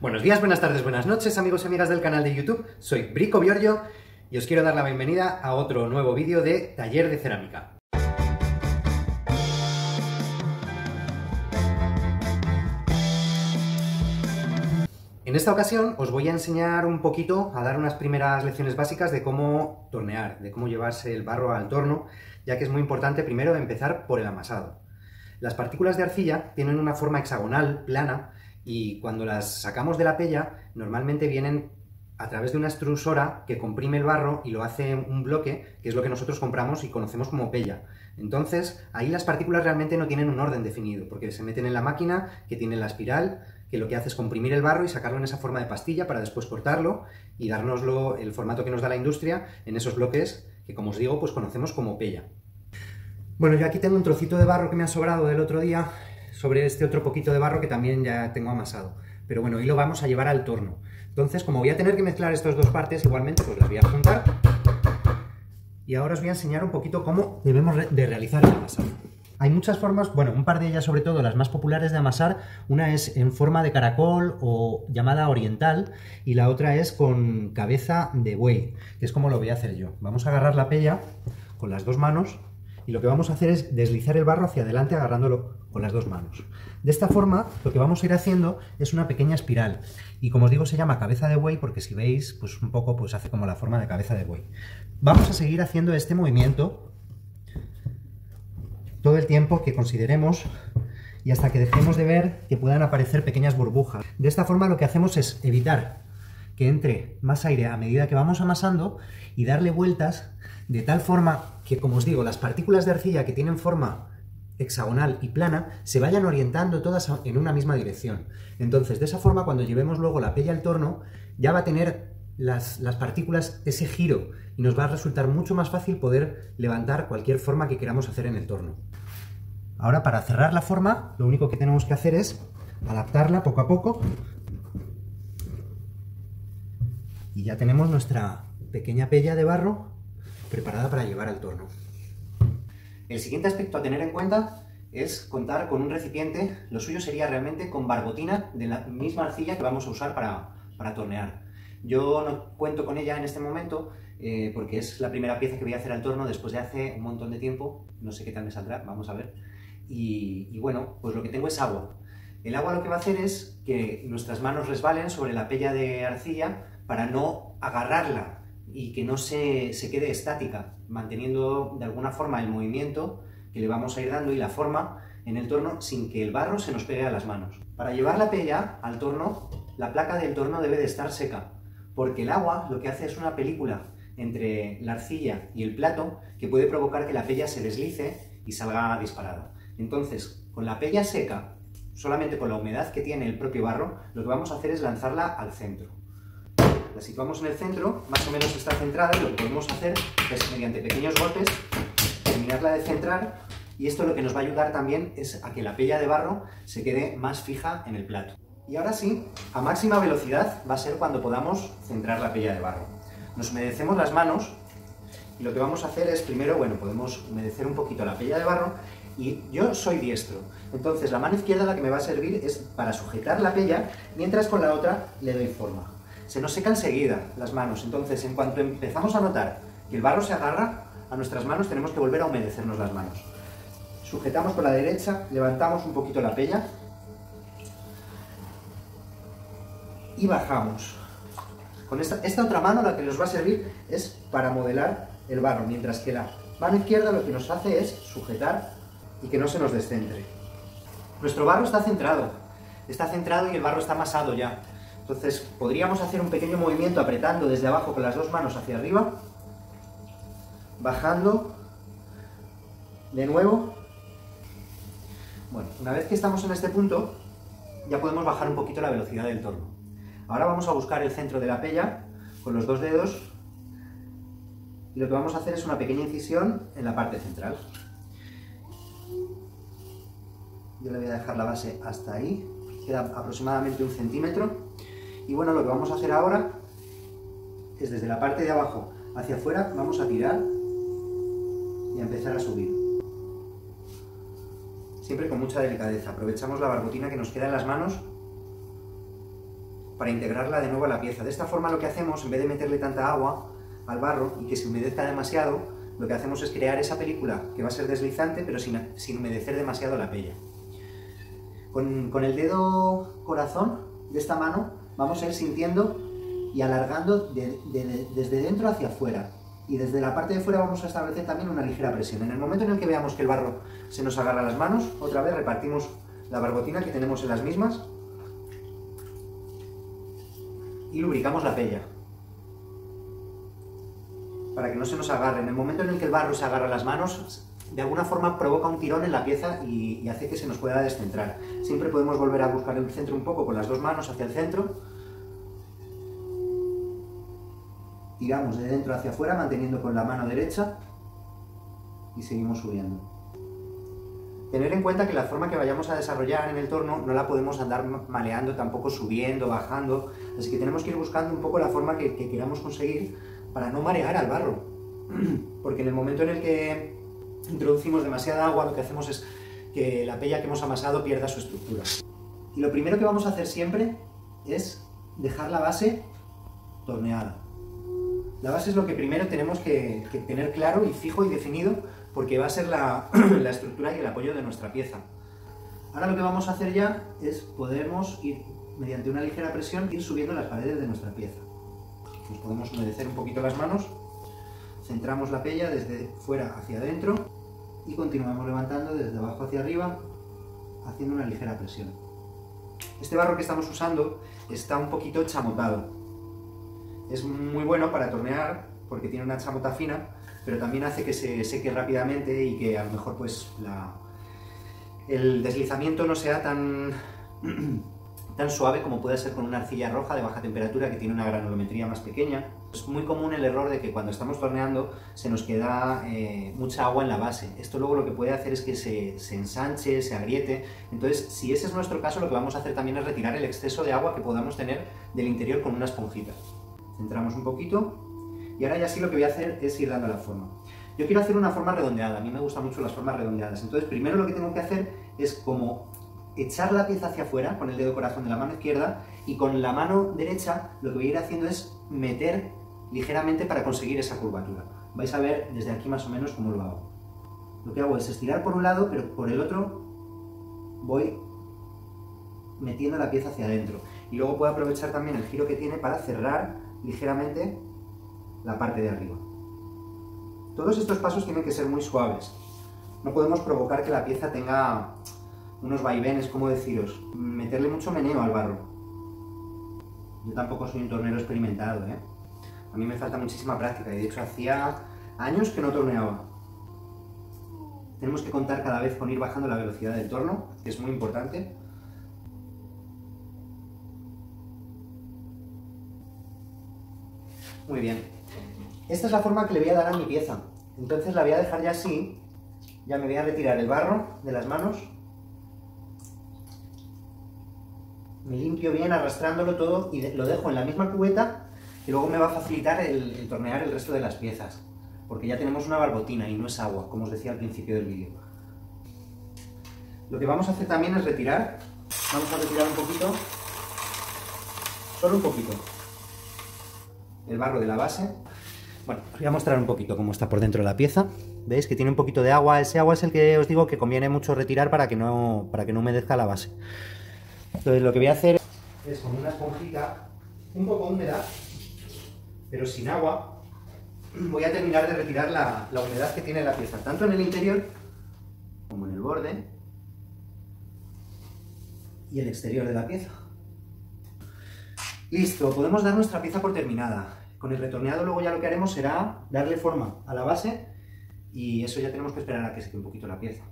Buenos días, buenas tardes, buenas noches, amigos y amigas del canal de YouTube. Soy Brico Biorgio y os quiero dar la bienvenida a otro nuevo vídeo de Taller de Cerámica. En esta ocasión os voy a enseñar un poquito, a dar unas primeras lecciones básicas de cómo tornear, de cómo llevarse el barro al torno, ya que es muy importante primero empezar por el amasado. Las partículas de arcilla tienen una forma hexagonal, plana, y cuando las sacamos de la pella, normalmente vienen a través de una extrusora que comprime el barro y lo hace un bloque, que es lo que nosotros compramos y conocemos como pella. Entonces, ahí las partículas realmente no tienen un orden definido, porque se meten en la máquina, que tiene la espiral, que lo que hace es comprimir el barro y sacarlo en esa forma de pastilla para después cortarlo y dárnoslo el formato que nos da la industria en esos bloques que, como os digo, pues conocemos como pella. Bueno, yo aquí tengo un trocito de barro que me ha sobrado del otro día sobre este otro poquito de barro que también ya tengo amasado. Pero bueno, hoy lo vamos a llevar al torno. Entonces, como voy a tener que mezclar estas dos partes, igualmente pues las voy a juntar. Y ahora os voy a enseñar un poquito cómo debemos de realizar el amasado. Hay muchas formas, bueno, un par de ellas sobre todo, las más populares de amasar. Una es en forma de caracol o llamada oriental y la otra es con cabeza de buey, que es como lo voy a hacer yo. Vamos a agarrar la pella con las dos manos y lo que vamos a hacer es deslizar el barro hacia adelante agarrándolo con las dos manos. De esta forma lo que vamos a ir haciendo es una pequeña espiral y, como os digo, se llama cabeza de buey porque, si veis, pues un poco pues hace como la forma de cabeza de buey. Vamos a seguir haciendo este movimiento todo el tiempo que consideremos y hasta que dejemos de ver que puedan aparecer pequeñas burbujas. De esta forma lo que hacemos es evitar que entre más aire a medida que vamos amasando y darle vueltas de tal forma que, como os digo, las partículas de arcilla que tienen forma hexagonal y plana se vayan orientando todas en una misma dirección. Entonces, de esa forma, cuando llevemos luego la pella al torno, ya va a tener las partículas ese giro y nos va a resultar mucho más fácil poder levantar cualquier forma que queramos hacer en el torno. Ahora, para cerrar la forma, lo único que tenemos que hacer es adaptarla poco a poco y ya tenemos nuestra pequeña pella de barro preparada para llevar al torno. El siguiente aspecto a tener en cuenta es contar con un recipiente. Lo suyo sería realmente con barbotina de la misma arcilla que vamos a usar para tornear. Yo no cuento con ella en este momento porque es la primera pieza que voy a hacer al torno después de hace un montón de tiempo. No sé qué tal me saldrá, vamos a ver. Y bueno, pues lo que tengo es agua. El agua lo que va a hacer es que nuestras manos resbalen sobre la pella de arcilla para no agarrarla y que no se quede estática, manteniendo de alguna forma el movimiento que le vamos a ir dando y la forma en el torno sin que el barro se nos pegue a las manos. Para llevar la pella al torno, la placa del torno debe de estar seca, porque el agua lo que hace es una película entre la arcilla y el plato que puede provocar que la pella se deslice y salga disparada. Entonces, con la pella seca, solamente con la humedad que tiene el propio barro, lo que vamos a hacer es lanzarla al centro. La situamos en el centro, más o menos está centrada, y lo que podemos hacer es, mediante pequeños golpes, terminarla de centrar, y esto lo que nos va a ayudar también es a que la pella de barro se quede más fija en el plato. Y ahora sí, a máxima velocidad va a ser cuando podamos centrar la pella de barro. Nos humedecemos las manos y lo que vamos a hacer es, primero, bueno, podemos humedecer un poquito la pella de barro, y yo soy diestro, entonces la mano izquierda la que me va a servir es para sujetar la pella, mientras con la otra le doy forma. Se nos seca enseguida las manos, entonces en cuanto empezamos a notar que el barro se agarra a nuestras manos, tenemos que volver a humedecernos las manos. Sujetamos con la derecha, levantamos un poquito la pella y bajamos. Con esta otra mano la que nos va a servir es para modelar el barro, mientras que la mano izquierda lo que nos hace es sujetar y que no se nos descentre. Nuestro barro está centrado y el barro está amasado ya. Entonces podríamos hacer un pequeño movimiento apretando desde abajo con las dos manos hacia arriba, bajando de nuevo. Bueno, una vez que estamos en este punto, ya podemos bajar un poquito la velocidad del torno. Ahora vamos a buscar el centro de la pella con los dos dedos y lo que vamos a hacer es una pequeña incisión en la parte central. Yo le voy a dejar la base hasta ahí, queda aproximadamente 1 centímetro. Y bueno, lo que vamos a hacer ahora es, desde la parte de abajo hacia afuera, vamos a tirar y a empezar a subir. Siempre con mucha delicadeza. Aprovechamos la barbotina que nos queda en las manos para integrarla de nuevo a la pieza. De esta forma lo que hacemos, en vez de meterle tanta agua al barro y que se humedezca demasiado, lo que hacemos es crear esa película que va a ser deslizante, pero sin humedecer demasiado la pella. Con el dedo corazón de esta mano vamos a ir sintiendo y alargando desde dentro hacia afuera. Y desde la parte de fuera vamos a establecer también una ligera presión. En el momento en el que veamos que el barro se nos agarra a las manos, otra vez repartimos la barbotina que tenemos en las mismas y lubricamos la pella para que no se nos agarre. En el momento en el que el barro se agarra a las manos, de alguna forma provoca un tirón en la pieza y hace que se nos pueda descentrar. Siempre podemos volver a buscar el centro un poco con las dos manos hacia el centro. Tiramos de dentro hacia afuera, manteniendo con la mano derecha y seguimos subiendo. Tener en cuenta que la forma que vayamos a desarrollar en el torno no la podemos andar maleando, tampoco subiendo, bajando, así que tenemos que ir buscando un poco la forma que queramos conseguir para no marear al barro, porque en el momento en el que introducimos demasiada agua lo que hacemos es que la pella que hemos amasado pierda su estructura. Y lo primero que vamos a hacer siempre es dejar la base torneada. La base es lo que primero tenemos que tener claro y fijo y definido, porque va a ser la estructura y el apoyo de nuestra pieza. Ahora lo que vamos a hacer ya es podemos ir, mediante una ligera presión, ir subiendo las paredes de nuestra pieza. Nos podemos humedecer un poquito las manos, centramos la pella desde fuera hacia adentro y continuamos levantando desde abajo hacia arriba, haciendo una ligera presión. Este barro que estamos usando está un poquito chamotado. Es muy bueno para tornear porque tiene una chamota fina, pero también hace que se seque rápidamente y que a lo mejor pues el deslizamiento no sea tan suave como puede ser con una arcilla roja de baja temperatura que tiene una granulometría más pequeña. Es muy común el error de que cuando estamos torneando se nos queda mucha agua en la base. Esto luego lo que puede hacer es que se ensanche, se agriete. Entonces, si ese es nuestro caso, lo que vamos a hacer también es retirar el exceso de agua que podamos tener del interior con una esponjita. Centramos un poquito y ahora ya sí lo que voy a hacer es ir dando la forma. Yo quiero hacer una forma redondeada, a mí me gustan mucho las formas redondeadas, entonces primero lo que tengo que hacer es como echar la pieza hacia afuera con el dedo corazón de la mano izquierda y con la mano derecha lo que voy a ir haciendo es meter ligeramente para conseguir esa curvatura. Vais a ver desde aquí más o menos cómo lo hago. Lo que hago es estirar por un lado, pero por el otro voy metiendo la pieza hacia adentro. Y luego puedo aprovechar también el giro que tiene para cerrar ligeramente la parte de arriba. Todos estos pasos tienen que ser muy suaves. No podemos provocar que la pieza tenga unos vaivenes, como deciros, meterle mucho meneo al barro. Yo tampoco soy un tornero experimentado, ¿eh? A mí me falta muchísima práctica y de hecho hacía años que no torneaba. Tenemos que contar cada vez con ir bajando la velocidad del torno, que es muy importante. Muy bien. Esta es la forma que le voy a dar a mi pieza. Entonces la voy a dejar ya así. Ya me voy a retirar el barro de las manos. Me limpio bien arrastrándolo todo y lo dejo en la misma cubeta y luego me va a facilitar el tornear el resto de las piezas. Porque ya tenemos una barbotina y no es agua, como os decía al principio del vídeo. Lo que vamos a hacer también es retirar. Vamos a retirar un poquito. Solo un poquito. El barro de la base. Bueno, os voy a mostrar un poquito cómo está por dentro la pieza. ¿Veis que tiene un poquito de agua? Ese agua es el que os digo que conviene mucho retirar para que no humedezca la base. Entonces lo que voy a hacer es con una esponjita un poco húmeda, pero sin agua, voy a terminar de retirar la humedad que tiene la pieza, tanto en el interior como en el borde y el exterior de la pieza. Listo, podemos dar nuestra pieza por terminada. Con el retorneado luego ya lo que haremos será darle forma a la base y eso ya tenemos que esperar a que seque un poquito la pieza.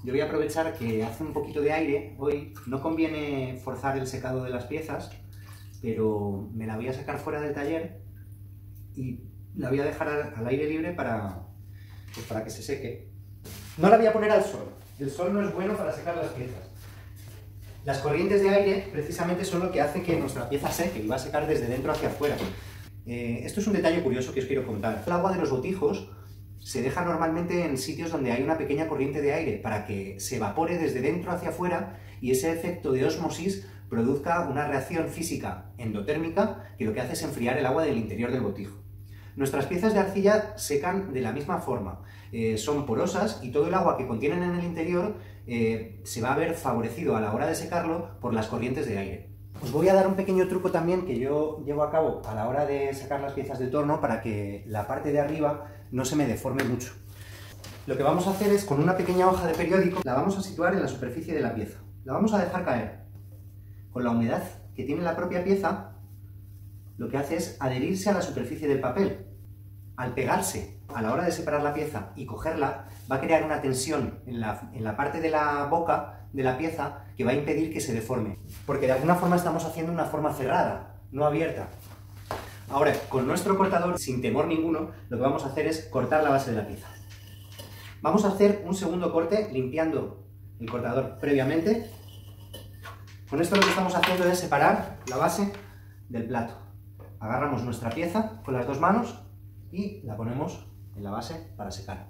Yo voy a aprovechar que hace un poquito de aire, hoy no conviene forzar el secado de las piezas, pero me la voy a sacar fuera del taller y la voy a dejar al aire libre para que se seque. No la voy a poner al sol, el sol no es bueno para secar las piezas. Las corrientes de aire precisamente son lo que hace que nuestra pieza seque y va a secar desde dentro hacia afuera. Esto es un detalle curioso que os quiero contar. El agua de los botijos se deja normalmente en sitios donde hay una pequeña corriente de aire para que se evapore desde dentro hacia afuera y ese efecto de ósmosis produzca una reacción física endotérmica que lo que hace es enfriar el agua del interior del botijo. Nuestras piezas de arcilla secan de la misma forma, son porosas y todo el agua que contienen en el interior se va a ver favorecido a la hora de secarlo por las corrientes de aire. Os voy a dar un pequeño truco también que yo llevo a cabo a la hora de sacar las piezas del torno para que la parte de arriba no se me deforme mucho. Lo que vamos a hacer es, con una pequeña hoja de periódico, la vamos a situar en la superficie de la pieza. La vamos a dejar caer. Con la humedad que tiene la propia pieza, lo que hace es adherirse a la superficie del papel. Al pegarse a la hora de separar la pieza y cogerla, va a crear una tensión en la parte de la boca de la pieza que va a impedir que se deforme. Porque de alguna forma estamos haciendo una forma cerrada, no abierta. Ahora, con nuestro cortador, sin temor ninguno, lo que vamos a hacer es cortar la base de la pieza. Vamos a hacer un segundo corte limpiando el cortador previamente. Con esto lo que estamos haciendo es separar la base del plato. Agarramos nuestra pieza con las dos manos y la ponemos en la base para secar.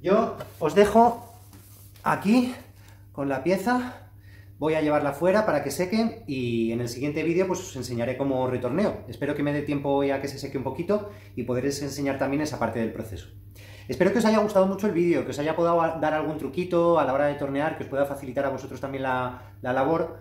Yo os dejo aquí con la pieza, voy a llevarla fuera para que seque y en el siguiente vídeo pues os enseñaré cómo retorneo. Espero que me dé tiempo hoy a que se seque un poquito y podréis enseñar también esa parte del proceso. Espero que os haya gustado mucho el vídeo, que os haya podido dar algún truquito a la hora de tornear, que os pueda facilitar a vosotros también la labor,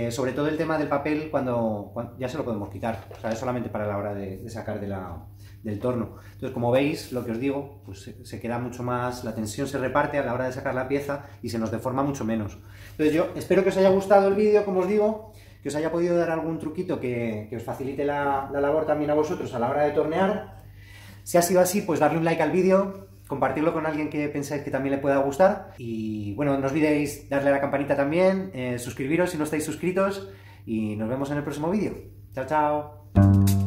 sobre todo el tema del papel cuando ya se lo podemos quitar, o sea, es solamente para la hora de sacar del torno. Entonces, como veis, lo que os digo, pues se queda mucho más, la tensión se reparte a la hora de sacar la pieza y se nos deforma mucho menos. Entonces yo espero que os haya gustado el vídeo, como os digo, que os haya podido dar algún truquito que os facilite la labor también a vosotros a la hora de tornear. Si ha sido así, pues darle un like al vídeo, compartirlo con alguien que pensáis que también le pueda gustar y bueno, no olvidéis darle a la campanita también, suscribiros si no estáis suscritos y nos vemos en el próximo vídeo. Chao, chao.